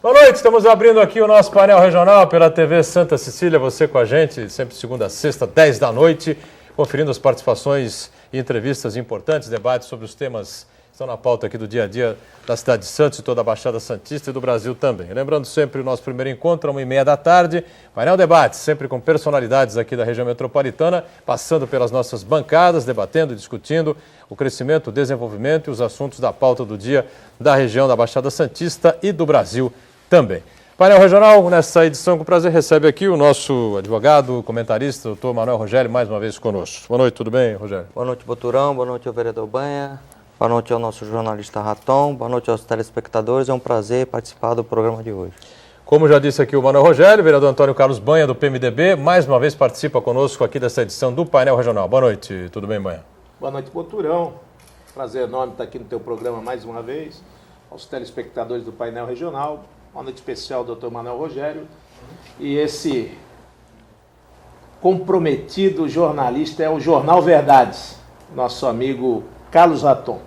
Boa noite, estamos abrindo aqui o nosso painel regional pela TV Santa Cecília, você com a gente, sempre segunda a sexta, 10 da noite, conferindo as participações e entrevistas importantes, debates sobre os temas que estão na pauta aqui do dia a dia da cidade de Santos e toda a Baixada Santista e do Brasil também. Lembrando sempre o nosso primeiro encontro, 1h30 da tarde, painel debates, sempre com personalidades aqui da região metropolitana, passando pelas nossas bancadas, debatendo e discutindo o crescimento, o desenvolvimento e os assuntos da pauta do dia da região da Baixada Santista e do Brasil também. Painel Regional, nessa edição, com prazer, recebe aqui o nosso advogado, comentarista, doutor Manuel Rogério, mais uma vez conosco. Boa noite, tudo bem, Rogério? Boa noite, Boturão, boa noite ao vereador Banha, boa noite ao nosso jornalista Raton, boa noite aos telespectadores, é um prazer participar do programa de hoje. Como já disse aqui o Manuel Rogério, o vereador Antônio Carlos Banha, do PMDB, mais uma vez participa conosco aqui dessa edição do Painel Regional. Boa noite, tudo bem, Banha? Boa noite, Boturão. Prazer enorme estar aqui no teu programa mais uma vez, aos telespectadores do Painel Regional. Uma noite especial, doutor Manuel Rogério, e esse comprometido jornalista é o Jornal Verdades, nosso amigo Carlos Raton.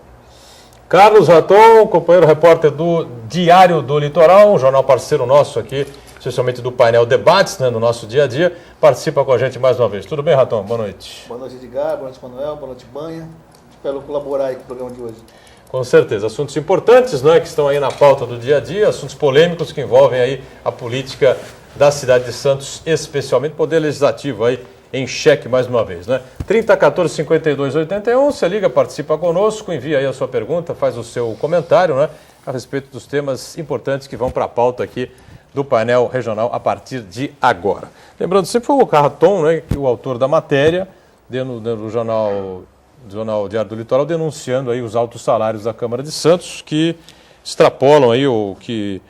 Carlos Raton, companheiro repórter do Diário do Litoral, um jornal parceiro nosso aqui, especialmente do painel Debates, né, no nosso dia a dia, participa com a gente mais uma vez. Tudo bem, Raton? Boa noite. Boa noite, Edgar, boa noite, Manuel, boa noite, Banha. Espero colaborar aí com o programa de hoje. Com certeza, assuntos importantes, né, que estão aí na pauta do dia a dia, assuntos polêmicos que envolvem aí a política da cidade de Santos, especialmente o Poder Legislativo aí em xeque mais uma vez, né? 3014 52 81, você liga, participa conosco, envia aí a sua pergunta, faz o seu comentário, né, a respeito dos temas importantes que vão para a pauta aqui do painel regional a partir de agora. Lembrando, sempre foi o Raton, né, o autor da matéria, no jornal Diário do Litoral, denunciando aí os altos salários da Câmara de Santos, que extrapolam aí, ou que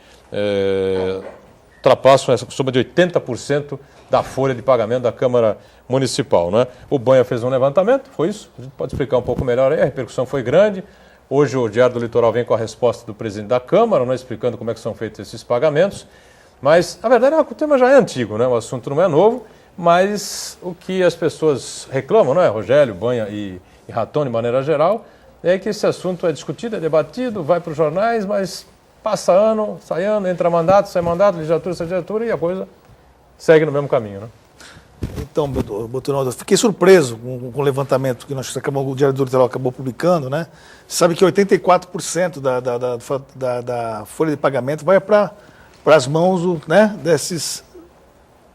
ultrapassam essa soma de 80% da folha de pagamento da Câmara Municipal, né? O Banha fez um levantamento, foi isso? A gente pode explicar um pouco melhor aí, a repercussão foi grande. Hoje o Diário do Litoral vem com a resposta do presidente da Câmara, né, explicando como é que são feitos esses pagamentos. Mas, a verdade, o tema já é antigo, né? O assunto não é novo, mas o que as pessoas reclamam, não é, Rogério, Banha e Raton, de maneira geral, é que esse assunto é discutido, é debatido, vai para os jornais, mas passa ano, sai ano, entra mandato, sai mandato, legislatura, sai legislatura, e a coisa segue no mesmo caminho, né? Então, Boturão, eu fiquei surpreso com o levantamento que o Diário do Litoral acabou publicando, né? Você sabe que 84% da folha de pagamento vai para as mãos, né, desses,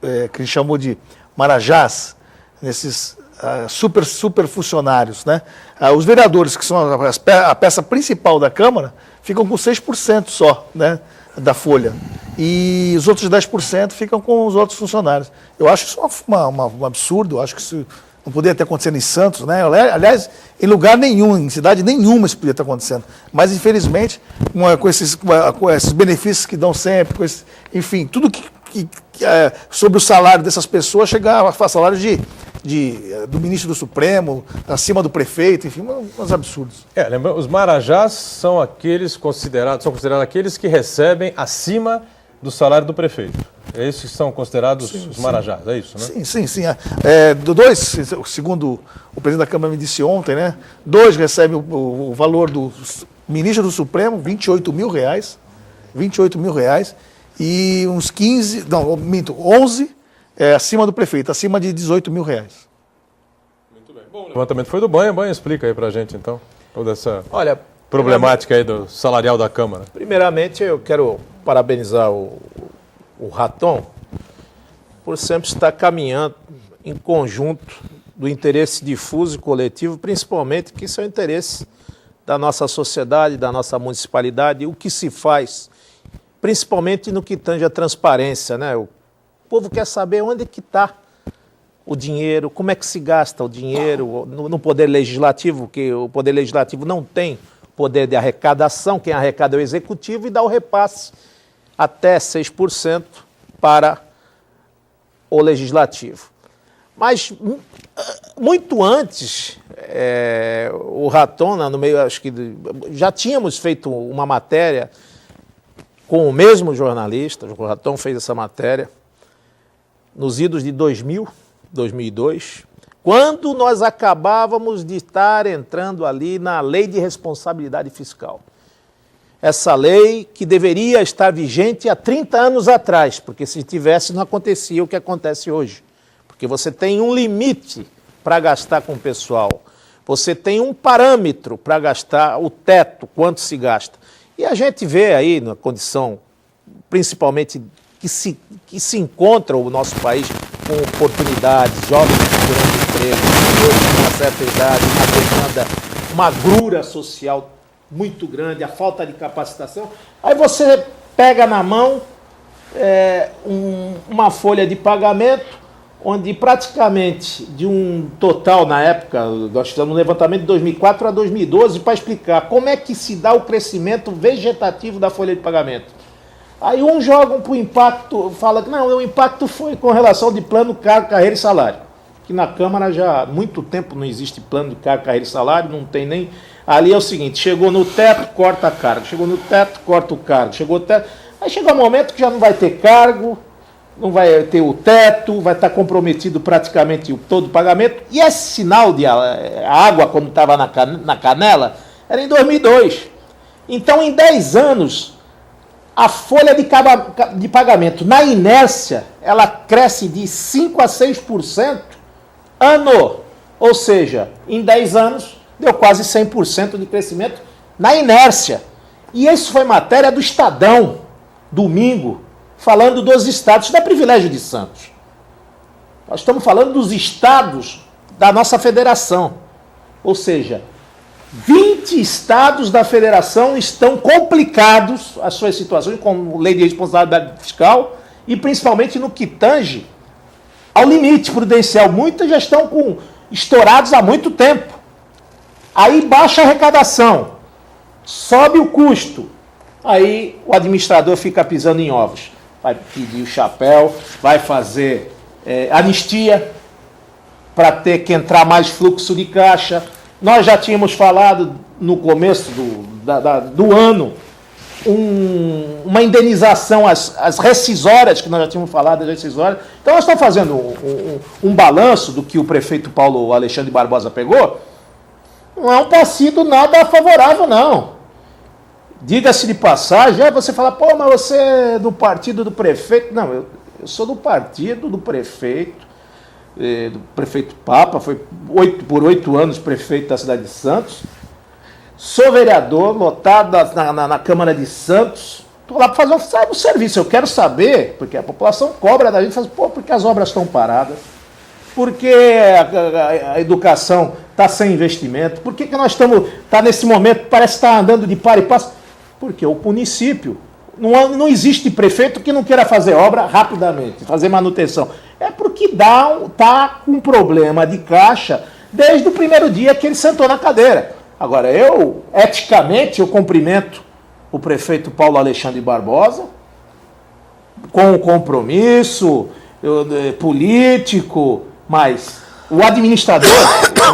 que a gente chamou de marajás, desses super funcionários, né? Os vereadores, que são a peça principal da Câmara, ficam com 6% só, né, da folha. E os outros 10% ficam com os outros funcionários. Eu acho isso um absurdo, eu acho que isso não poderia ter acontecido em Santos, né? Aliás, em lugar nenhum, em cidade nenhuma isso podia estar acontecendo. Mas, infelizmente, com esses benefícios que dão sempre, enfim, tudo sobre o salário dessas pessoas chegar a salário do ministro do Supremo, acima do prefeito, enfim, uns absurdos. Lembra, os marajás são considerados aqueles que recebem acima do salário do prefeito. Esses são considerados os marajás, é isso, né? Sim. Dois, segundo o presidente da Câmara me disse ontem, né? 2 recebem o valor do ministro do Supremo, R$28 mil, e uns 11 acima do prefeito, acima de R$18 mil. Muito bem. Bom, o levantamento foi do Banha. Banha, explica aí pra gente, então, toda essa problemática aí do salarial da Câmara. Primeiramente, eu quero parabenizar o Raton por sempre estar caminhando em conjunto do interesse difuso e coletivo, principalmente que isso é o interesse da nossa sociedade, da nossa municipalidade, o que se faz, principalmente no que tange a transparência, né? O povo quer saber onde que está o dinheiro, como é que se gasta o dinheiro no Poder Legislativo, que o Poder Legislativo não tem poder de arrecadação, quem arrecada é o Executivo e dá o repasse até 6% para o Legislativo. Mas, muito antes, o Raton, no meio, acho que já tínhamos feito uma matéria com o mesmo jornalista, o Raton fez essa matéria, nos idos de 2000, 2002, quando nós acabávamos de estar entrando ali na Lei de Responsabilidade Fiscal. essa lei que deveria estar vigente há 30 anos atrás, porque se tivesse não acontecia o que acontece hoje. Porque você tem um limite para gastar com o pessoal, você tem um parâmetro para gastar, o teto, quanto se gasta. E a gente vê aí na condição, principalmente, que se encontra o nosso país com oportunidades, jovens procurando emprego, pessoas com uma certa idade, uma demanda, uma agrura social muito grande, a falta de capacitação. Aí você pega na mão uma folha de pagamento, onde praticamente de um total, na época, nós fizemos um levantamento de 2004 a 2012 para explicar como é que se dá o crescimento vegetativo da folha de pagamento. Aí jogam para o impacto, fala que não, o impacto foi com relação de plano, carreira e salário. Que na Câmara já há muito tempo não existe plano de carreira e salário, não tem nem... Ali é o seguinte, chegou no teto, corta a carga, chegou no teto, corta o cargo, chegou no teto... Aí chega um momento que já não vai ter cargo, não vai ter o teto, vai estar comprometido praticamente todo o pagamento. E esse sinal de água, quando estava na canela, era em 2002. Então, em 10 anos... A folha de pagamento, na inércia, ela cresce de 5% a 6% ano. Ou seja, em 10 anos, deu quase 100% de crescimento na inércia. E isso foi matéria do Estadão, domingo, falando dos estados. Isso não é privilégio de Santos. Nós estamos falando dos estados da nossa federação. Ou seja, 20 estados da federação estão complicados as suas situações com lei de responsabilidade fiscal e principalmente no que tange ao limite prudencial. Muitas já estão estourados há muito tempo. Aí baixa a arrecadação, sobe o custo, aí o administrador fica pisando em ovos. Vai pedir o chapéu, vai fazer anistia para ter que entrar mais fluxo de caixa. Nós já tínhamos falado no começo do ano uma indenização às rescisórias, que nós já tínhamos falado das rescisórias. Então nós estamos fazendo um balanço do que o prefeito Paulo Alexandre Barbosa pegou. Não é um passivo nada favorável, não. Diga-se de passagem, você fala, pô, mas você é do partido do prefeito. Não, eu sou do partido do prefeito Papa, foi por 8 anos prefeito da cidade de Santos. Sou vereador, lotado na Câmara de Santos. Estou lá para fazer um serviço. Eu quero saber, porque a população cobra da gente, fala, pô, porque as obras estão paradas? Por que a educação está sem investimento? Por que nós estamos nesse momento, parece que está andando de par e passo? Porque o município, não existe prefeito que não queira fazer obra rapidamente, fazer manutenção. É porque está com problema de caixa desde o primeiro dia que ele sentou na cadeira. Agora, eticamente, eu cumprimento o prefeito Paulo Alexandre Barbosa com o compromisso político, mas o administrador,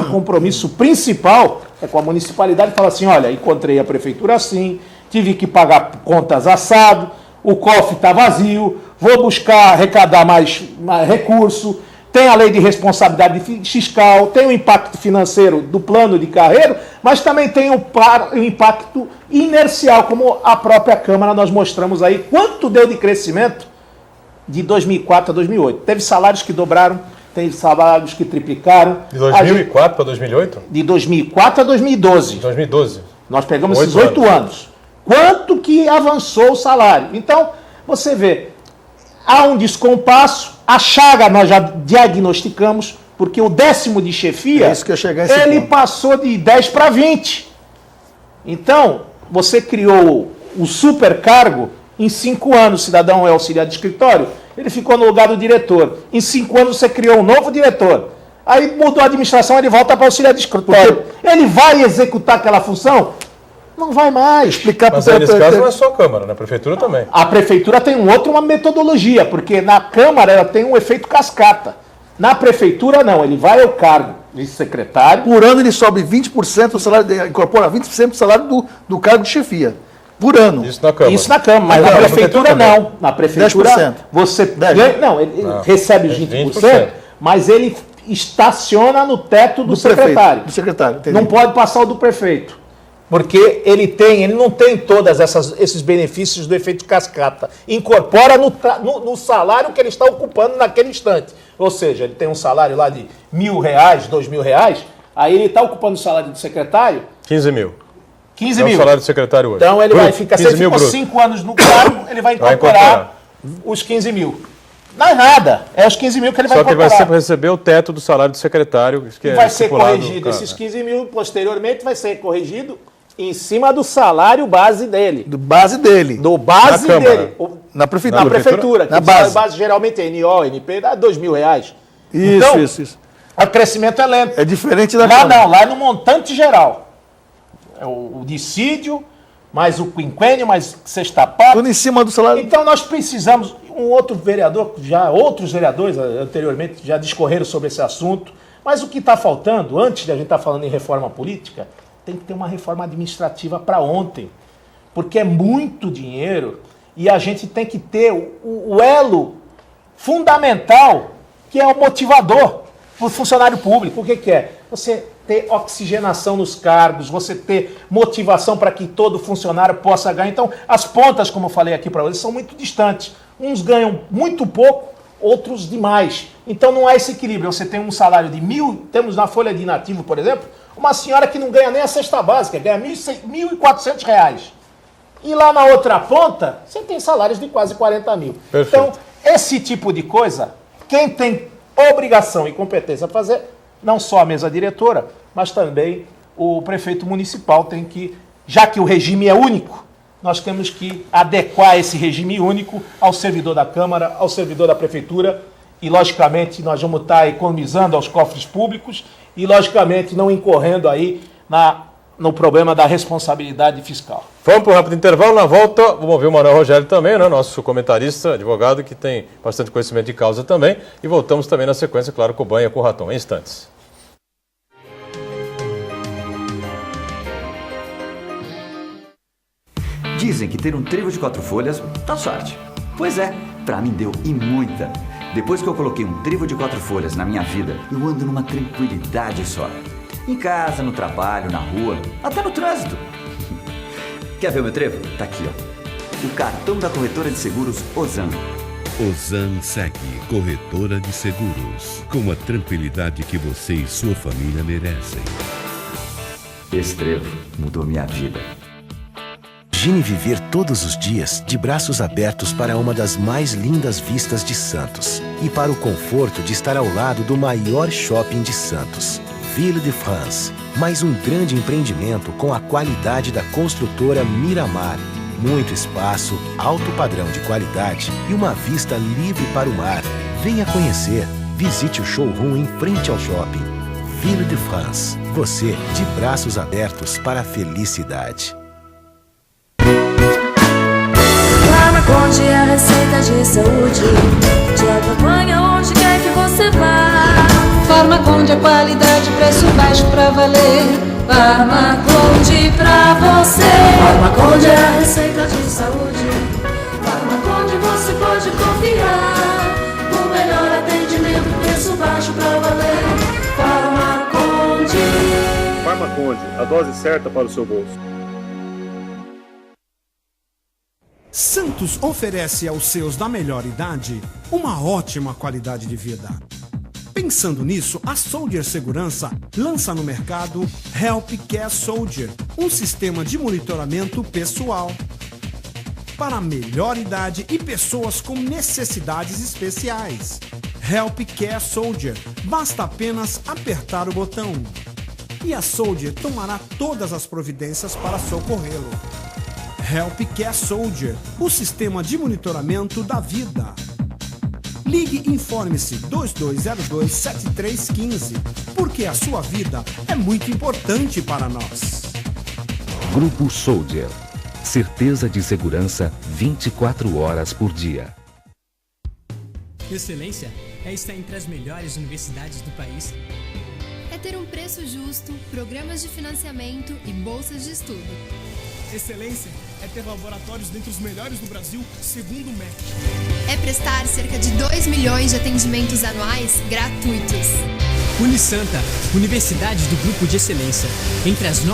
o compromisso principal é com a municipalidade, fala assim, olha, encontrei a prefeitura assim, tive que pagar contas assado, o cofre está vazio, vou buscar arrecadar mais recurso, tem a lei de responsabilidade fiscal, tem o impacto financeiro do plano de carreira, mas também tem o impacto inercial, como a própria Câmara nós mostramos aí, quanto deu de crescimento de 2004 a 2008. Teve salários que dobraram, teve salários que triplicaram. De 2004 para 2008? De 2004 a 2012. 2012. Nós pegamos esses 8 anos. Quanto que avançou o salário? Então, você vê, há um descompasso, a chaga nós já diagnosticamos, porque o 10º de chefia, ele passou de 10 para 20. Então, você criou o supercargo em 5 anos, o cidadão é auxiliar de escritório, ele ficou no lugar do diretor. Em 5 anos você criou um novo diretor. Aí mudou a administração, ele volta para auxiliar de escritório. Ele vai executar aquela função? Não vai mais. Explicar. Mas aí, nesse caso não é só a Câmara, né? A Prefeitura também. A Prefeitura tem uma metodologia, porque na Câmara ela tem um efeito cascata. Na Prefeitura não, ele vai ao cargo de secretário. Por ano ele sobe 20% do salário, incorpora 20% do salário do cargo de chefia. Por ano. Isso na Câmara. Isso na Câmara, mas na Prefeitura não. Na Prefeitura 10%. Você ganha, não, ele recebe os 20%, mas ele estaciona no teto do secretário. Do secretário, entendi. Não pode passar o do prefeito. Porque ele não tem todos esses benefícios do efeito cascata. Incorpora no salário que ele está ocupando naquele instante. Ou seja, ele tem um salário lá de R$1.000, R$2.000, aí ele está ocupando o salário do secretário... 15 mil. 15 é mil. o salário do secretário hoje. Então ele vai ficar, se ele ficou bruto. 5 anos no cargo, ele vai incorporar os 15 mil. Não é nada, é os 15 mil que ele vai incorporar. Só que ele vai sempre receber o teto do salário do secretário. Que vai ser corrigido, esses 15 mil posteriormente vai ser corrigido em cima do salário base dele. Do base dele. Do base dele. Na prefeitura. Na prefeitura. Na base. Geralmente é NO, NP, dá R$2.000. Isso, então, isso. O crescimento é lento. É diferente da Lá não, lá é no montante geral. É o dissídio, mais o quinquênio, mais sexta parte. Tudo em cima do salário. Então nós precisamos, outros vereadores anteriormente já discorreram sobre esse assunto, mas o que está faltando, antes de a gente estar falando em reforma política, tem que ter uma reforma administrativa para ontem. Porque é muito dinheiro e a gente tem que ter o elo fundamental, que é o motivador para o funcionário público. O que é? Você ter oxigenação nos cargos, você ter motivação para que todo funcionário possa ganhar. Então, as pontas, como eu falei aqui para vocês, são muito distantes. Uns ganham muito pouco, outros demais. Então, não há esse equilíbrio. Você tem um salário de 1.000, temos na folha de inativo, por exemplo, uma senhora que não ganha nem a cesta básica, ganha R$1.400. E lá na outra ponta, você tem salários de quase 40 mil. Perfeito. Então, esse tipo de coisa, quem tem obrigação e competência a fazer, não só a mesa diretora, mas também o prefeito municipal tem que, já que o regime é único, nós temos que adequar esse regime único ao servidor da Câmara, ao servidor da Prefeitura, e logicamente nós vamos estar economizando aos cofres públicos e logicamente não incorrendo aí no problema da responsabilidade fiscal. Vamos para um rápido intervalo, na volta vamos ouvir o Manuel Rogério também, né, nosso comentarista, advogado, que tem bastante conhecimento de causa também, e voltamos também na sequência, claro, com o Banha, com o Raton, em instantes. Dizem que ter um trevo de 4 folhas dá sorte. Pois é, pra mim deu e muita. Depois que eu coloquei um trevo de 4 folhas na minha vida, eu ando numa tranquilidade só. Em casa, no trabalho, na rua, até no trânsito. Quer ver o meu trevo? Tá aqui, ó. O cartão da corretora de seguros Ozan. Ozan Seg, corretora de seguros, com a tranquilidade que você e sua família merecem. Esse trevo mudou minha vida. Imagine viver todos os dias de braços abertos para uma das mais lindas vistas de Santos e para o conforto de estar ao lado do maior shopping de Santos, Ville de France. Mais um grande empreendimento com a qualidade da construtora Miramar. Muito espaço, alto padrão de qualidade e uma vista livre para o mar. Venha conhecer. Visite o showroom em frente ao shopping. Ville de France. Você de braços abertos para a felicidade. Farmaconde é a receita de saúde, te acompanha onde quer que você vá. Farmaconde é qualidade, preço baixo pra valer. Farmaconde pra você. Farmaconde é a receita de saúde. Farmaconde você pode confiar. O melhor atendimento, preço baixo pra valer. Farmaconde. Farmaconde, a dose certa para o seu bolso. Santos oferece aos seus da melhor idade uma ótima qualidade de vida. Pensando nisso, a Soldier Segurança lança no mercado Help Care Soldier, um sistema de monitoramento pessoal para a melhor idade e pessoas com necessidades especiais. Help Care Soldier, basta apenas apertar o botão e a Soldier tomará todas as providências para socorrê-lo. Help Care Soldier, o sistema de monitoramento da vida. Ligue e informe-se 2202-7315, porque a sua vida é muito importante para nós. Grupo Soldier. Certeza de segurança 24 horas por dia. Excelência é estar entre as melhores universidades do país. É ter um preço justo, programas de financiamento e bolsas de estudo. Excelência é ter laboratórios dentre os melhores do Brasil, segundo o MEC. É prestar cerca de 2 milhões de atendimentos anuais gratuitos. Unisanta, Universidade do Grupo de Excelência, entre as 9%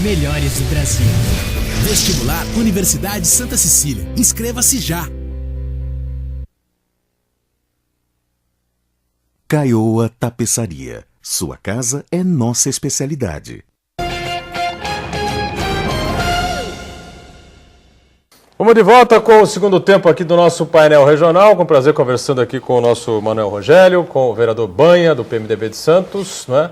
melhores do Brasil. Vestibular Universidade Santa Cecília. Inscreva-se já. Caioa Tapeçaria. Sua casa é nossa especialidade. Vamos de volta com o segundo tempo aqui do nosso painel regional. Com prazer conversando aqui com o nosso Manuel Rogério, com o vereador Banha, do PMDB de Santos, né?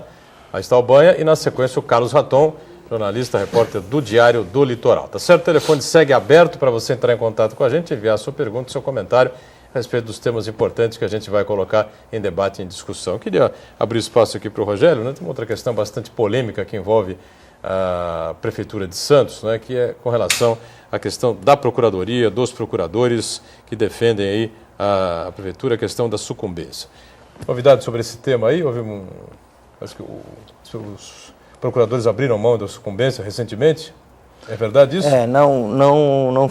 Aí está o Banha e na sequência o Carlos Raton, jornalista, repórter do Diário do Litoral. Tá certo? O telefone segue aberto para você entrar em contato com a gente, enviar a sua pergunta, seu comentário a respeito dos temas importantes que a gente vai colocar em debate e em discussão. Eu queria abrir espaço aqui para o Rogério, né? Tem uma outra questão bastante polêmica que envolve a Prefeitura de Santos, né? Que é com relação à questão da Procuradoria, dos procuradores que defendem aí a Prefeitura, a questão da sucumbência. Novidade sobre esse tema aí? Acho que os procuradores abriram mão da sucumbência recentemente. É verdade isso? Não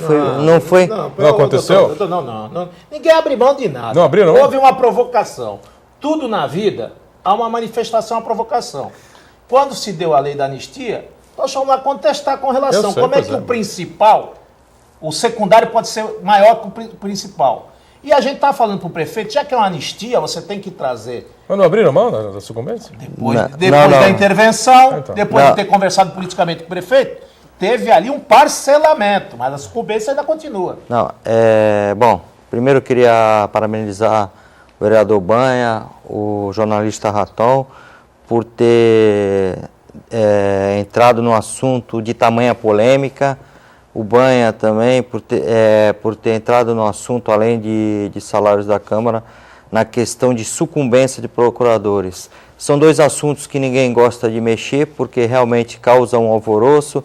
foi. Não aconteceu? Doutor, não. Ninguém abre mão de nada. Não abriram? Houve uma provocação. Tudo na vida há uma manifestação, uma provocação. Quando se deu a lei da anistia, nós vamos lá contestar com relação. Como é que o principal, o secundário pode ser maior que o principal? E a gente está falando para o prefeito, já que é uma anistia, você tem que trazer. Mas não abriram mão da sucumbência? Depois da intervenção, depois de ter conversado politicamente com o prefeito, teve ali um parcelamento, mas a sucumbência ainda continua. Bom, primeiro eu queria parabenizar o vereador Banha, o jornalista Raton, por ter entrado no assunto de tamanha polêmica. O Banha também por ter entrado no assunto, além de salários da Câmara, na questão de sucumbência de procuradores. São dois assuntos que ninguém gosta de mexer, porque realmente causam um alvoroço,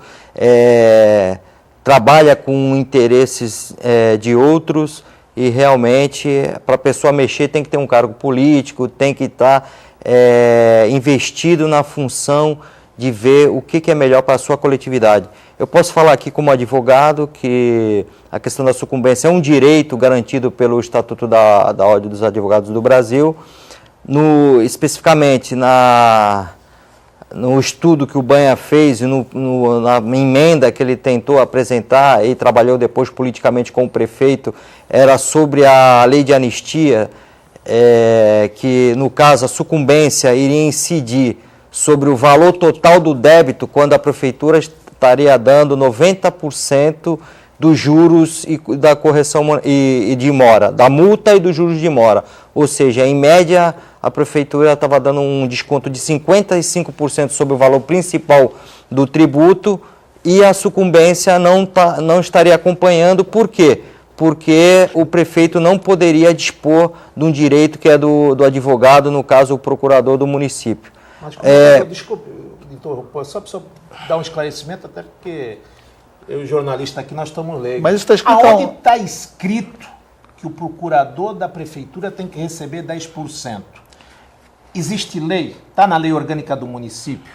trabalha com interesses de outros, e realmente, para a pessoa mexer, tem que ter um cargo político, tem que estar investido na função de ver o que é melhor para a sua coletividade. Eu posso falar aqui como advogado que a questão da sucumbência é um direito garantido pelo Estatuto da Ordem dos Advogados do Brasil. Especificamente no estudo que o Banha fez e na emenda que ele tentou apresentar e trabalhou depois politicamente com o prefeito, era sobre a lei de anistia, que no caso a sucumbência iria incidir sobre o valor total do débito, quando a prefeitura estaria dando 90% dos juros e da correção e de mora, da multa e dos juros de mora. Ou seja, em média, a prefeitura estava dando um desconto de 55% sobre o valor principal do tributo, e a sucumbência não estaria acompanhando. Por quê? Porque o prefeito não poderia dispor de um direito que é do advogado, no caso o procurador do município. Mas desculpe, interromper, só para dar um esclarecimento, até porque eu e o jornalista aqui, nós estamos leigos. Mas isso está escrito aonde está escrito que o procurador da prefeitura tem que receber 10%? Existe lei? Está na lei orgânica do município?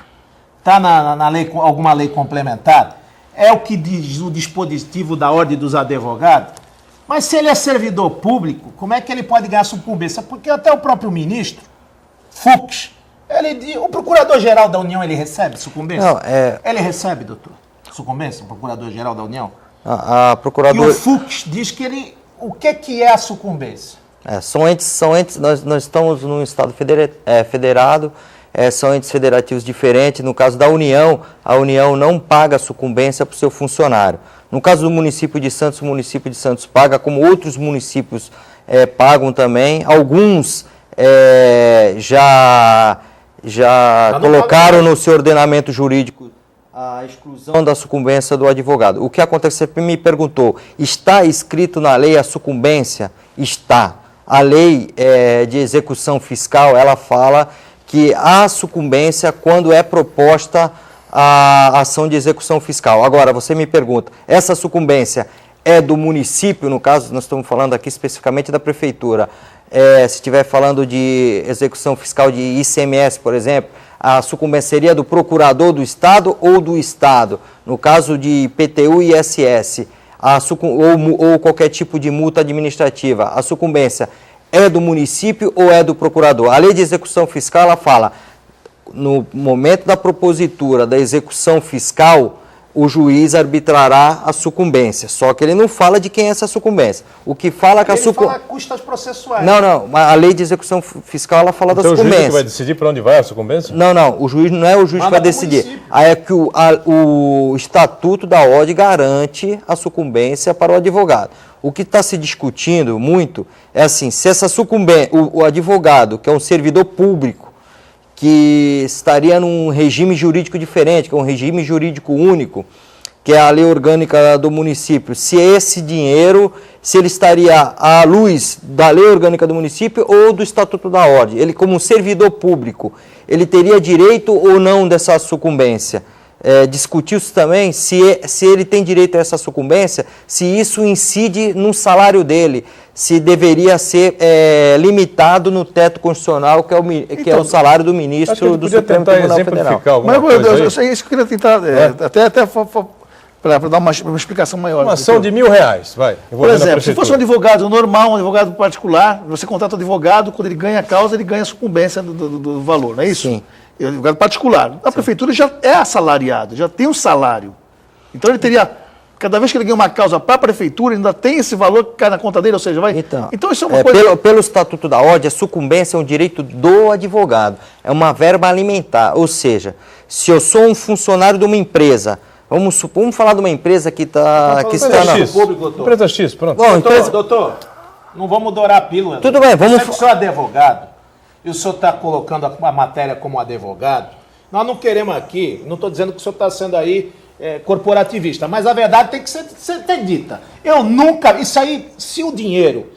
Está na lei, alguma lei complementar? É o que diz o dispositivo da Ordem dos Advogados? Mas se ele é servidor público, como é que ele pode ganhar sucumbência? Porque até o próprio ministro, Fux, o procurador-geral da União, ele recebe sucumbência? Ele recebe, doutor, sucumbência, o procurador-geral da União? E o Fux diz que o que é a sucumbência? São entes, nós estamos num estado federado, são entes federativos diferentes. No caso da União, a União não paga sucumbência para o seu funcionário. No caso do município de Santos, o município de Santos paga, como outros municípios pagam também. Alguns já colocaram no seu ordenamento jurídico a exclusão da sucumbência do advogado. O que acontece? Você me perguntou, está escrito na lei a sucumbência? Está. A lei de execução fiscal, ela fala que há sucumbência quando é proposta a ação de execução fiscal. Agora, você me pergunta, essa sucumbência é do município? No caso, nós estamos falando aqui especificamente da prefeitura. Se estiver falando de execução fiscal de ICMS, por exemplo, a sucumbência seria do procurador do Estado ou do Estado? No caso de IPTU e ISS, ou qualquer tipo de multa administrativa, a sucumbência é do município ou é do procurador? A lei de execução fiscal, ela fala, no momento da propositura da execução fiscal, o juiz arbitrará a sucumbência. Só que ele não fala de quem é essa sucumbência. O que fala que a sucumbência... Ele fala custas processuais. Não. A lei de execução fiscal, ela fala da sucumbência. Então o juiz que vai decidir para onde vai a sucumbência? Não. O juiz não é o juiz que vai decidir. Aí é que o Estatuto da ordem garante a sucumbência para o advogado. O que está se discutindo muito é assim, se essa sucumbência... O advogado, que é um servidor público, que estaria num regime jurídico diferente, que é um regime jurídico único, que é a lei orgânica do município, se esse dinheiro, se ele estaria à luz da lei orgânica do município ou do Estatuto da Ordem. Ele, como um servidor público, ele teria direito ou não dessa sucumbência? Discutiu-se também se ele tem direito a essa sucumbência, se isso incide no salário dele, se deveria ser limitado no teto constitucional, que é o salário do ministro do Supremo Tribunal Federal. Mas é isso que eu queria tentar, até para dar uma explicação maior. Uma ação de R$1.000, vai. Por exemplo, se fosse um advogado normal, um advogado particular, você contrata o advogado, quando ele ganha a causa, ele ganha a sucumbência do valor, não é isso? Sim. É um advogado particular. A prefeitura já é assalariado, já tem um salário. Então ele teria, cada vez que ele ganha uma causa para a prefeitura, ainda tem esse valor que cai na conta dele, ou seja, vai... Então isso é uma coisa... Pelo Estatuto da Ordem, a sucumbência é um direito do advogado, é uma verba alimentar, ou seja, se eu sou um funcionário de uma empresa, vamos falar de uma empresa que está... Empresa X, pronto. Bom, doutor, não vamos dourar a pílula. Tudo bem, vamos... Você que é advogado, e o senhor está colocando a matéria como advogado, nós não queremos aqui, não estou dizendo que o senhor está sendo aí corporativista, mas a verdade tem que ser dita. Eu nunca, isso aí, se o dinheiro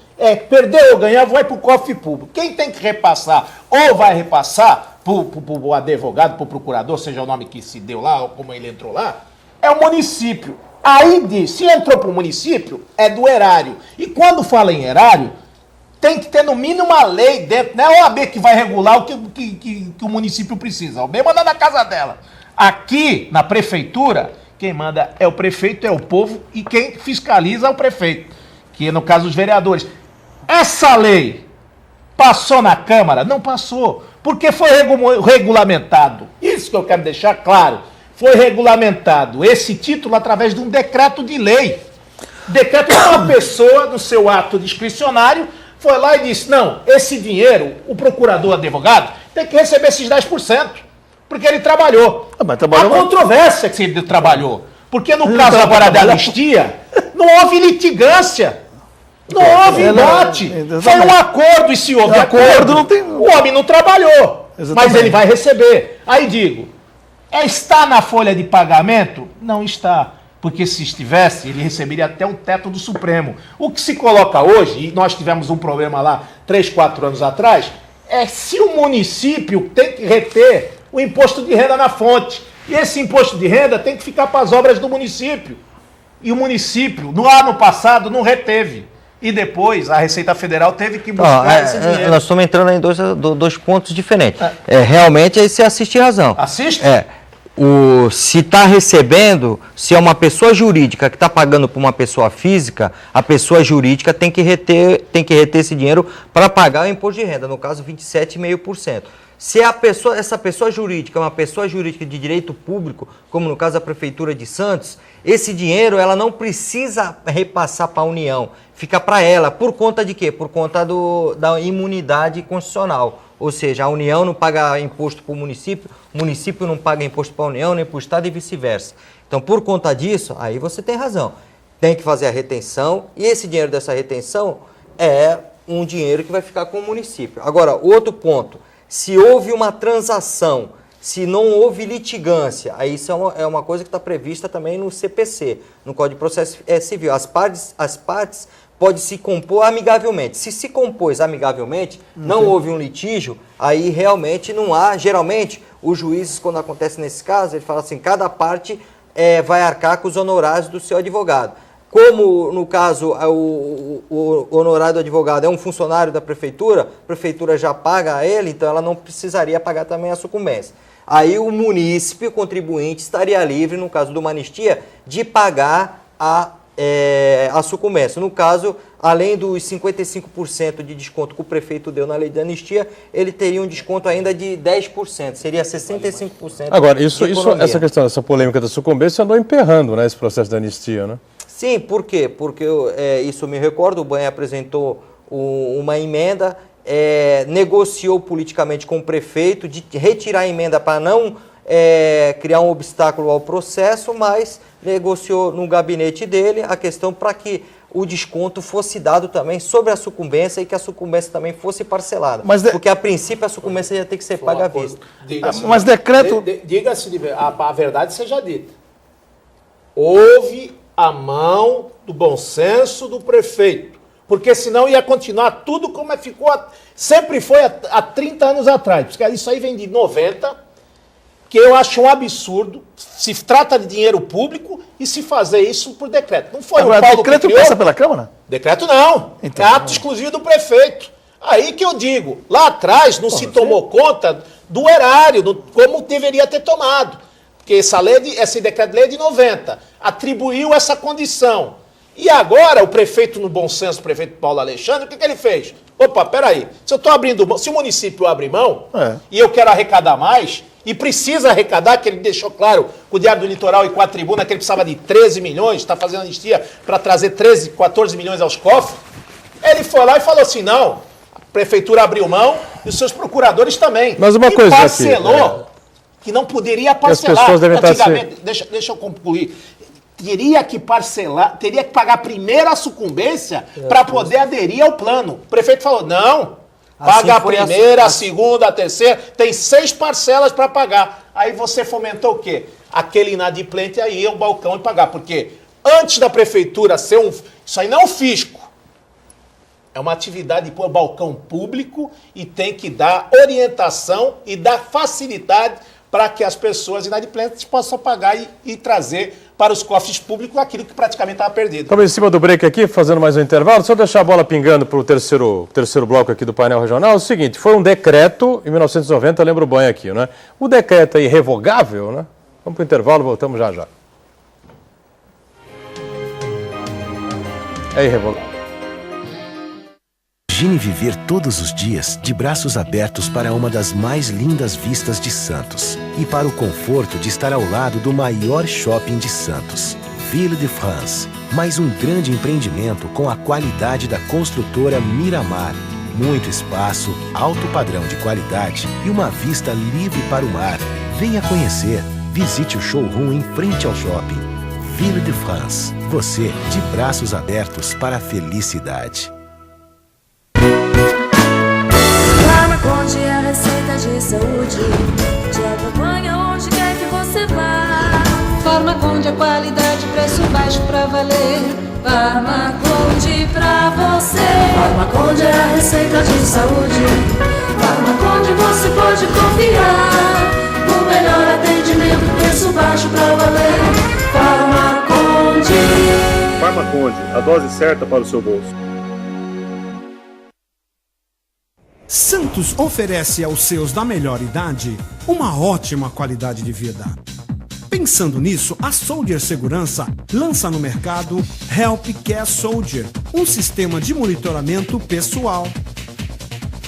perder ou ganhar, vai para o cofre público. Quem tem que repassar, ou vai repassar para o advogado, para o procurador, seja o nome que se deu lá, ou como ele entrou lá, é o município. Aí diz, se entrou para o município, é do erário. E quando fala em erário, tem que ter no mínimo uma lei dentro, não é a OAB que vai regular o que o município precisa. A OAB manda na casa dela. Aqui, na prefeitura, quem manda é o prefeito, é o povo, e quem fiscaliza é o prefeito, que no caso os vereadores. Essa lei passou na Câmara? Não passou, porque foi regulamentado. Isso que eu quero deixar claro. Foi regulamentado esse título através de um decreto de lei. Decreto de uma pessoa, no seu ato discricionário, foi lá e disse, não, esse dinheiro, o procurador, o advogado, tem que receber esses 10%, porque ele trabalhou. A controvérsia que ele trabalhou, porque no caso agora da anistia, não houve litigância, não houve embate, foi um acordo, e se houve acordo, o homem não trabalhou, mas ele vai receber. Aí digo, está na folha de pagamento? Não está. Porque se estivesse, ele receberia até o teto do Supremo. O que se coloca hoje, e nós tivemos um problema lá 3, 4 anos atrás, é se o município tem que reter o imposto de renda na fonte. E esse imposto de renda tem que ficar para as obras do município. E o município, no ano passado, não reteve. E depois a Receita Federal teve que buscar esse dinheiro. Nós estamos entrando em dois pontos diferentes. Realmente, aí você assiste razão. Assiste? Se está recebendo, se é uma pessoa jurídica que está pagando para uma pessoa física, a pessoa jurídica tem que reter esse dinheiro para pagar o imposto de renda, no caso 27,5%. Se essa pessoa jurídica é uma pessoa jurídica de direito público, como no caso da Prefeitura de Santos, esse dinheiro ela não precisa repassar para a União, fica para ela. Por conta de quê? Por conta da imunidade constitucional. Ou seja, a União não paga imposto para o município não paga imposto para a União, nem para o Estado e vice-versa. Então, por conta disso, aí você tem razão. Tem que fazer a retenção e esse dinheiro dessa retenção é um dinheiro que vai ficar com o município. Agora, outro ponto, se houve uma transação, se não houve litigância, aí isso é uma coisa que está prevista também no CPC, no Código de Processo Civil. As partes podem se compor amigavelmente. Se se compôs amigavelmente, não houve um litígio, aí realmente não há. Geralmente, os juízes, quando acontece nesse caso, ele fala assim, cada parte vai arcar com os honorários do seu advogado. Como, no caso, o honorário do advogado é um funcionário da prefeitura, a prefeitura já paga a ele, então ela não precisaria pagar também a sucumbência. Aí o munícipe, o contribuinte, estaria livre, no caso de uma anistia, de pagar a sucumbência. No caso, além dos 55% de desconto que o prefeito deu na lei de anistia, ele teria um desconto ainda de 10%, seria 65%. Agora, essa questão, essa polêmica da sucumbência andou emperrando, né, esse processo de anistia, né? Sim, por quê? Porque isso me recordo, o Banha apresentou uma emenda, negociou politicamente com o prefeito de retirar a emenda para não criar um obstáculo ao processo, mas negociou no gabinete dele a questão para que o desconto fosse dado também sobre a sucumbência e que a sucumbência também fosse parcelada. Porque a princípio a sucumbência ia ter que ser paga à vista. Mas decreto... Diga-se, a verdade seja dita. Houve a mão do bom senso do prefeito, porque senão ia continuar tudo como sempre foi há 30 anos atrás, porque isso aí vem de 90, que eu acho um absurdo, se trata de dinheiro público e se fazer isso por decreto. Não foi agora, o Paulo decreto que criou? Passa pela Câmara? Decreto não, então, é ato exclusivo do prefeito. Aí que eu digo, lá atrás não se tomou conta do erário, como deveria ter tomado. Porque esse decreto-lei é de 90, atribuiu essa condição. E agora o prefeito, no bom senso, o prefeito Paulo Alexandre, o que ele fez? Opa, peraí, se eu estou abrindo mão, se o município abre mão e eu quero arrecadar mais, e precisa arrecadar, que ele deixou claro com o Diário do Litoral e com a Tribuna, que ele precisava de 13 milhões, está fazendo anistia para trazer 13, 14 milhões aos cofres, ele foi lá e falou assim, não, a prefeitura abriu mão e os seus procuradores também. Mas uma coisa parcelou, que não poderia parcelar. As pessoas devem antigamente, deixa eu concluir. Teria que parcelar, teria que pagar primeiro a sucumbência para poder aderir ao plano. O prefeito falou, não, paga a primeira, a segunda, a terceira, tem 6 parcelas para pagar. Aí você fomentou o quê? Aquele inadimplente aí ia ao balcão e pagar, porque antes da prefeitura ser isso aí não é um fisco, é uma atividade de balcão público e tem que dar orientação e dar facilidade para que as pessoas inadimplentes possam pagar e trazer para os cofres públicos aquilo que praticamente estava perdido. Estamos em cima do break aqui, fazendo mais um intervalo. Só deixar a bola pingando para o terceiro bloco aqui do painel regional. É o seguinte, foi um decreto, em 1990, lembra o Banha aqui, né? O decreto é irrevogável, né? Vamos para o intervalo, voltamos já já. É irrevogável. Imagine viver todos os dias de braços abertos para uma das mais lindas vistas de Santos e para o conforto de estar ao lado do maior shopping de Santos, Ville de France. Mais um grande empreendimento com a qualidade da construtora Miramar. Muito espaço, alto padrão de qualidade e uma vista livre para o mar. Venha conhecer. Visite o showroom em frente ao shopping. Ville de France. Você de braços abertos para a felicidade. Onde é a receita de saúde te acompanha onde quer que você vá. Farmaconde é qualidade, preço baixo pra valer. Farmaconde pra você. Farmaconde é a receita de saúde. Farmaconde você pode confiar. O melhor atendimento, preço baixo pra valer. Farmaconde. Farmaconde, a dose certa para o seu bolso. Santos oferece aos seus da melhor idade uma ótima qualidade de vida. Pensando nisso, a Soldier Segurança lança no mercado Help Care Soldier, um sistema de monitoramento pessoal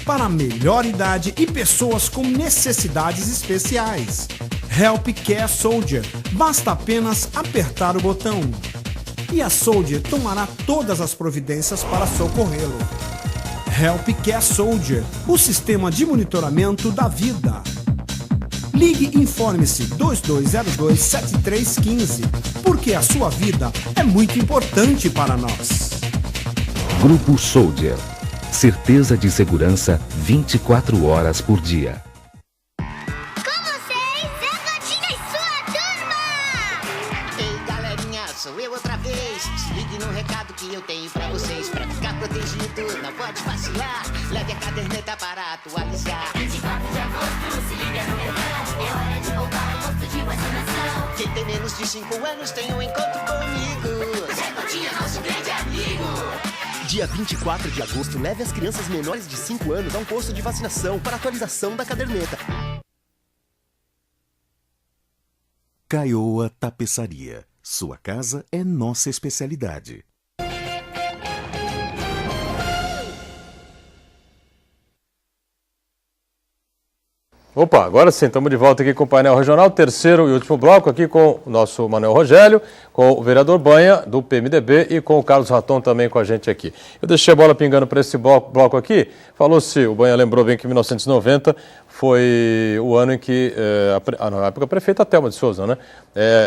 para a melhor idade e pessoas com necessidades especiais. Help Care Soldier, basta apenas apertar o botão e a Soldier tomará todas as providências para socorrê-lo. Help Care Soldier, o sistema de monitoramento da vida. Ligue e informe-se 2202-7315, porque a sua vida é muito importante para nós. Grupo Soldier. Certeza de segurança 24 horas por dia. Eu tenho pra vocês, pra ficar protegido, não pode vacilar. Leve a caderneta para atualizar. 24 de agosto, se liga no verão. É hora de voltar ao posto de vacinação. Quem tem menos de 5 anos tem um encontro comigo. Zé Gotinha, nosso grande amigo. Dia 24 de agosto, leve as crianças menores de 5 anos a um posto de vacinação para atualização da caderneta. Caioa Tapeçaria. Sua casa é nossa especialidade. Opa, agora sim, estamos de volta aqui com o painel regional, terceiro e último bloco aqui com o nosso Manuel Rogério, com o vereador Banha, do PMDB, e com o Carlos Raton também com a gente aqui. Eu deixei a bola pingando para esse bloco aqui, falou-se, o Banha lembrou bem que 1990 foi o ano em que, na época, a prefeita Thelma de Souza, né,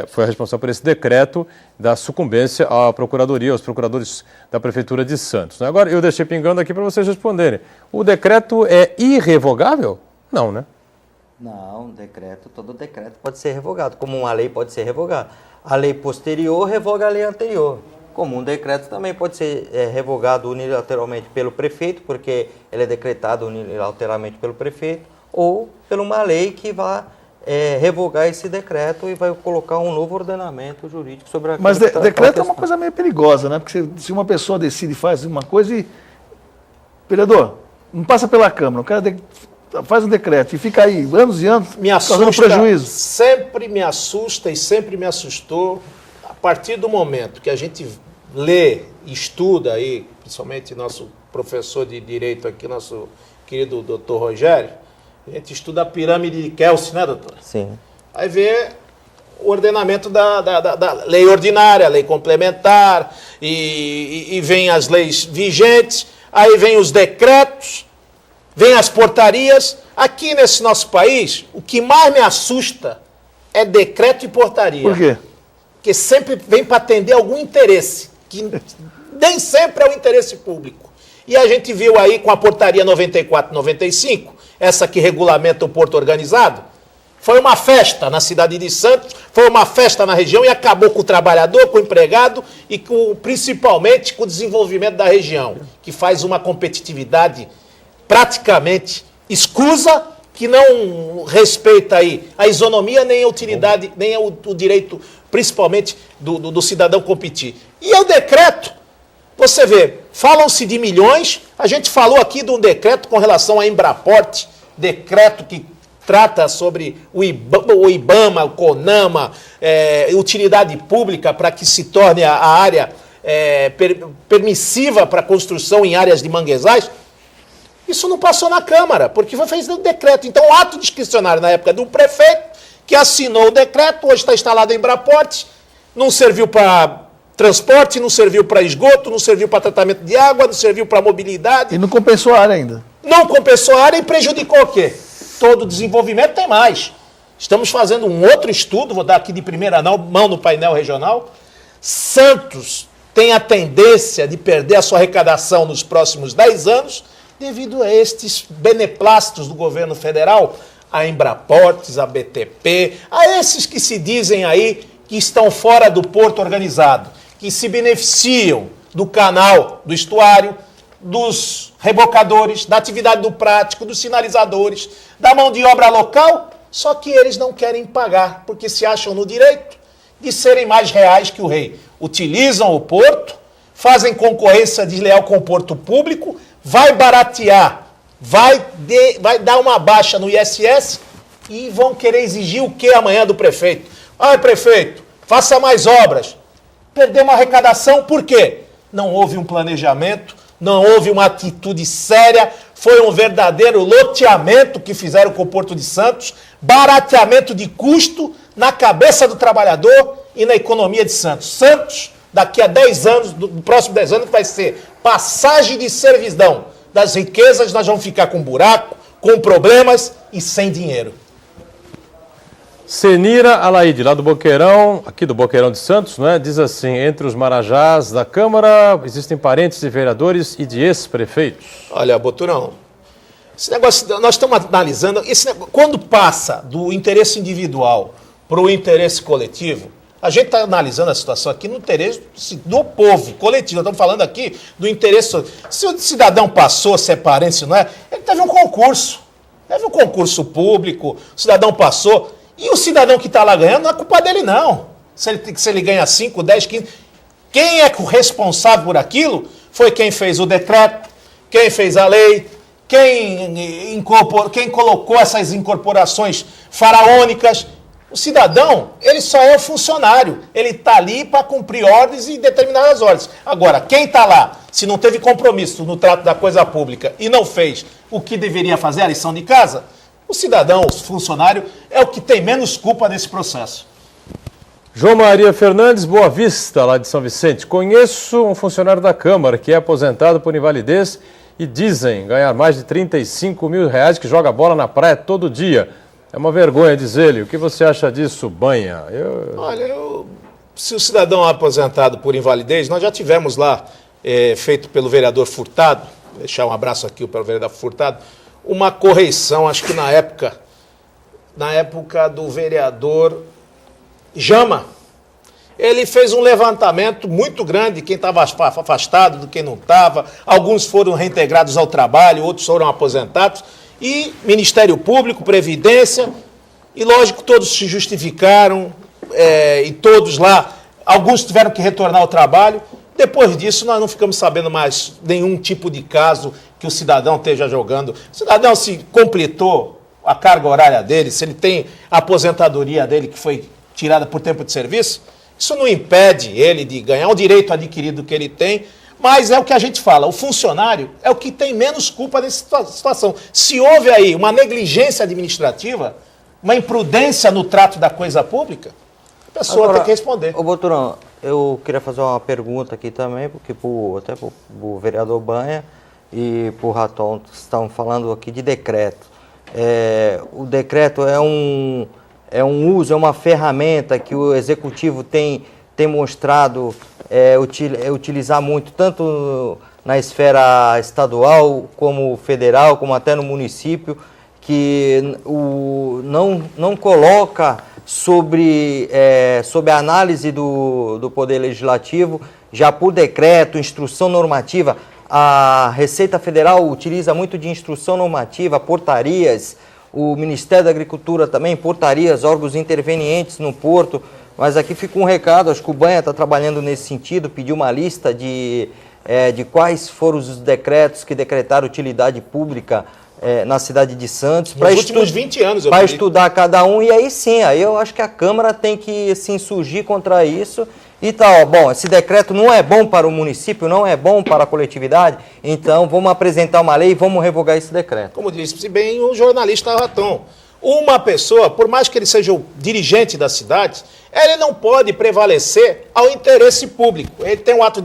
foi responsável por esse decreto da sucumbência à procuradoria, aos procuradores da Prefeitura de Santos. Agora, eu deixei pingando aqui para vocês responderem. O decreto é irrevogável? Não, né? Não, todo decreto pode ser revogado, como uma lei pode ser revogada. A lei posterior revoga a lei anterior. Como um decreto também pode ser revogado unilateralmente pelo prefeito, porque ele é decretado unilateralmente pelo prefeito, ou por uma lei que vai revogar esse decreto e vai colocar um novo ordenamento jurídico sobre aquilo. Mas decreto é uma coisa meio perigosa, né? Porque se uma pessoa decide e faz uma coisa e... Vereador, não passa pela Câmara, o cara faz um decreto e fica aí anos e anos causando prejuízo. Sempre me assusta e sempre me assustou a partir do momento que a gente lê, estuda aí, principalmente nosso professor de Direito aqui, nosso querido doutor Rogério, a gente estuda a pirâmide de Kelsen, né, doutor? Sim. Aí vê o ordenamento da lei ordinária, lei complementar, e vem as leis vigentes, aí vem os decretos, vem as portarias. Aqui nesse nosso país, o que mais me assusta é decreto e portaria. Por quê? Porque sempre vem para atender algum interesse, que nem sempre é o interesse público. E a gente viu aí com a portaria 94/95, essa que regulamenta o porto organizado, foi uma festa na cidade de Santos, foi uma festa na região e acabou com o trabalhador, com o empregado e principalmente com o desenvolvimento da região, que faz uma competitividade praticamente escusa, que não respeita aí a isonomia, nem a utilidade, nem o direito, principalmente, do cidadão competir. E é o decreto, você vê, falam-se de milhões, a gente falou aqui de um decreto com relação à Embraport, decreto que trata sobre o IBAMA, o CONAMA, utilidade pública para que se torne a área permissiva para construção em áreas de manguezais. Isso não passou na Câmara, porque foi feito um decreto. Então, o ato discricionário na época do prefeito, que assinou o decreto, hoje está instalado em Embraport, não serviu para transporte, não serviu para esgoto, não serviu para tratamento de água, não serviu para mobilidade. E não compensou a área ainda. Não compensou a área e prejudicou o quê? Todo o desenvolvimento. Tem mais. Estamos fazendo um outro estudo, vou dar aqui de primeira mão no painel regional. Santos tem a tendência de perder a sua arrecadação nos próximos 10 anos, devido a estes beneplácitos do governo federal, a Embraportes, a BTP, a esses que se dizem aí que estão fora do porto organizado, que se beneficiam do canal, do estuário, dos rebocadores, da atividade do prático, dos sinalizadores, da mão de obra local, só que eles não querem pagar, porque se acham no direito de serem mais reais que o rei. Utilizam o porto, fazem concorrência desleal com o porto público, vai baratear, vai dar uma baixa no ISS e vão querer exigir o que amanhã do prefeito? Ai, prefeito, faça mais obras. Perdeu uma arrecadação, por quê? Não houve um planejamento, não houve uma atitude séria, foi um verdadeiro loteamento que fizeram com o Porto de Santos, barateamento de custo na cabeça do trabalhador e na economia de Santos. Santos, daqui a 10 anos, no próximo 10 anos, vai ser passagem de servidão das riquezas, nós vamos ficar com buraco, com problemas e sem dinheiro. Senira Alaide, lá do Boqueirão, aqui do Boqueirão de Santos, né, diz assim: entre os marajás da Câmara existem parentes de vereadores e de ex-prefeitos. Olha, Boturão, esse negócio, nós estamos analisando, quando passa do interesse individual para o interesse coletivo, a gente está analisando a situação aqui no interesse do povo coletivo. Estamos falando aqui do interesse. Se o cidadão passou, se é parente, se não é, ele teve um concurso. Teve um concurso público, o cidadão passou. E o cidadão que está lá ganhando, não é culpa dele, não. Se ele ganha 5, 10, 15. Quem é o responsável por aquilo foi quem fez o decreto, quem fez a lei, quem colocou essas incorporações faraônicas. O cidadão, ele só é o funcionário. Ele está ali para cumprir ordens e determinadas ordens. Agora, quem está lá, se não teve compromisso no trato da coisa pública e não fez o que deveria fazer, a lição de casa, o cidadão, o funcionário, é o que tem menos culpa nesse processo. João Maria Fernandes, Boa Vista, lá de São Vicente. Conheço um funcionário da Câmara que é aposentado por invalidez e dizem ganhar mais de 35 mil reais, que joga bola na praia todo dia. É uma vergonha, diz ele. O que você acha disso, Banha? Olha, se o cidadão é aposentado por invalidez, nós já tivemos lá, feito pelo vereador Furtado, vou deixar um abraço aqui para o vereador Furtado, uma correição, acho que na época do vereador Jama. Ele fez um levantamento muito grande, quem estava afastado, do quem não estava. Alguns foram reintegrados ao trabalho, outros foram aposentados. E Ministério Público, Previdência, e lógico, todos se justificaram, e todos lá, alguns tiveram que retornar ao trabalho. Depois disso, nós não ficamos sabendo mais nenhum tipo de caso que o cidadão esteja jogando. O cidadão, se completou a carga horária dele, se ele tem a aposentadoria dele que foi tirada por tempo de serviço, isso não impede ele de ganhar um direito adquirido que ele tem. Mas é o que a gente fala, o funcionário é o que tem menos culpa nessa situação. Se houve aí uma negligência administrativa, uma imprudência no trato da coisa pública, a pessoa Agora, tem que responder. Ô Boturão, eu queria fazer uma pergunta aqui também, porque até para o vereador Banha e para o Raton estão falando aqui de decreto. O decreto é uma ferramenta que o executivo tem mostrado utilizar muito, tanto na esfera estadual, como federal, como até no município, que não coloca sobre a análise do Poder Legislativo, já por decreto, instrução normativa. A Receita Federal utiliza muito de instrução normativa, portarias, o Ministério da Agricultura também, portarias, órgãos intervenientes no porto. Mas aqui fica um recado, acho que o Banha está trabalhando nesse sentido, pediu uma lista de quais foram os decretos que decretaram utilidade pública na cidade de Santos. Nos últimos 20 anos. Para estudar cada um, e aí sim, aí eu acho que a Câmara tem que se insurgir contra isso. E tal, bom, esse decreto não é bom para o município, não é bom para a coletividade, então vamos apresentar uma lei e vamos revogar esse decreto. Como disse bem o jornalista Raton, uma pessoa, por mais que ele seja o dirigente da cidade, ele não pode prevalecer ao interesse público. Ele tem um ato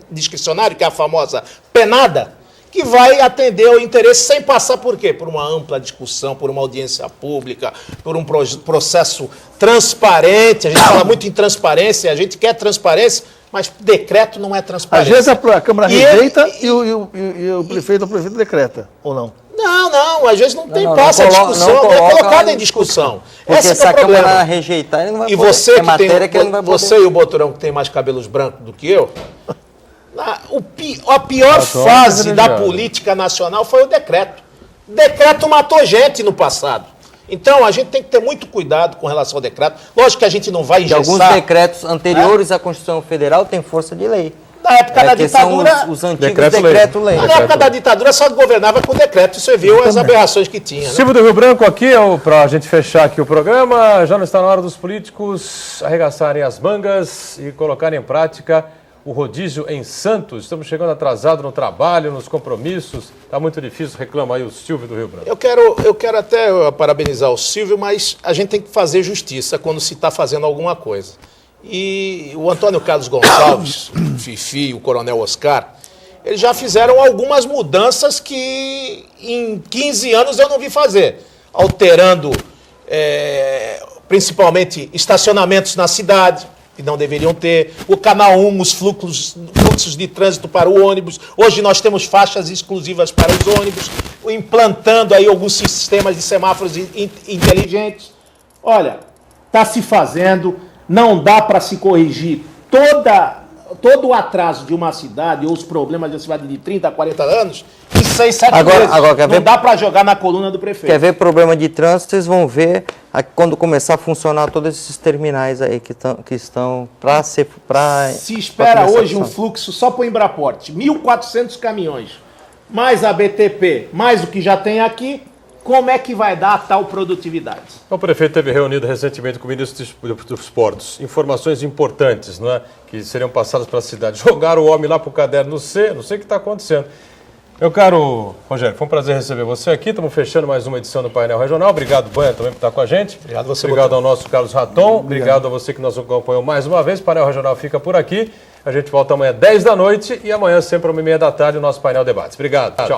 discricionário, que é a famosa penada, que vai atender ao interesse sem passar por quê? Por uma ampla discussão, por uma audiência pública, por um processo transparente. A gente fala muito em transparência, a gente quer transparência, mas decreto não é transparência. Às vezes a Câmara rejeita e o prefeito decreta, ou não? Não, às vezes não passa a discussão, não é colocado em discussão. Porque se a Câmara rejeitar, ele não vai poder. E você e o Boturão, que tem mais cabelos brancos do que eu, a pior fase da política nacional foi o decreto. O decreto matou gente no passado. Então, a gente tem que ter muito cuidado com relação ao decreto. Lógico que a gente não vai engessar. Alguns decretos anteriores à Constituição Federal têm força de lei. Na época da ditadura, os antigos decreto-lei. Na época da ditadura só governava com decreto. Você viu as aberrações que tinha. Né? Silvio do Rio Branco aqui, para a gente fechar aqui o programa. Já não está na hora dos políticos arregaçarem as mangas e colocarem em prática o rodízio em Santos. Estamos chegando atrasado no trabalho, nos compromissos. Está muito difícil, reclama aí o Silvio do Rio Branco. Eu quero até parabenizar o Silvio, mas a gente tem que fazer justiça quando se está fazendo alguma coisa. E o Antônio Carlos Gonçalves, o Fifi, o Coronel Oscar, eles já fizeram algumas mudanças que em 15 anos eu não vi fazer. Alterando, principalmente, estacionamentos na cidade, que não deveriam ter, o Canal 1, os fluxos de trânsito para o ônibus. Hoje nós temos faixas exclusivas para os ônibus, implantando aí alguns sistemas de semáforos inteligentes. Olha, está se fazendo, não dá para se corrigir todo o atraso de uma cidade ou os problemas de uma cidade de 30, 40 anos em 6, 7 meses. Agora, não dá para jogar na coluna do prefeito. Quer ver problema de trânsito? Vocês vão ver quando começar a funcionar todos esses terminais aí que estão para ser... Se espera hoje um fluxo só para o Embraporte, 1.400 caminhões, mais a BTP, mais o que já tem aqui, como é que vai dar a tal produtividade. O prefeito teve reunido recentemente com o ministro dos Esportes. Informações importantes, não é? Que seriam passadas para a cidade. Jogaram o homem lá para o caderno C, não sei o que está acontecendo. Meu caro Rogério, foi um prazer receber você aqui. Estamos fechando mais uma edição do Painel Regional. Obrigado, Banha, também por estar com a gente. Obrigado a você. Obrigado ao nosso Carlos Raton. Obrigado a você que nos acompanhou mais uma vez. O Painel Regional fica por aqui. A gente volta amanhã 10 da noite e amanhã sempre às 1h30 da tarde o nosso Painel Debates. Obrigado. Tchau.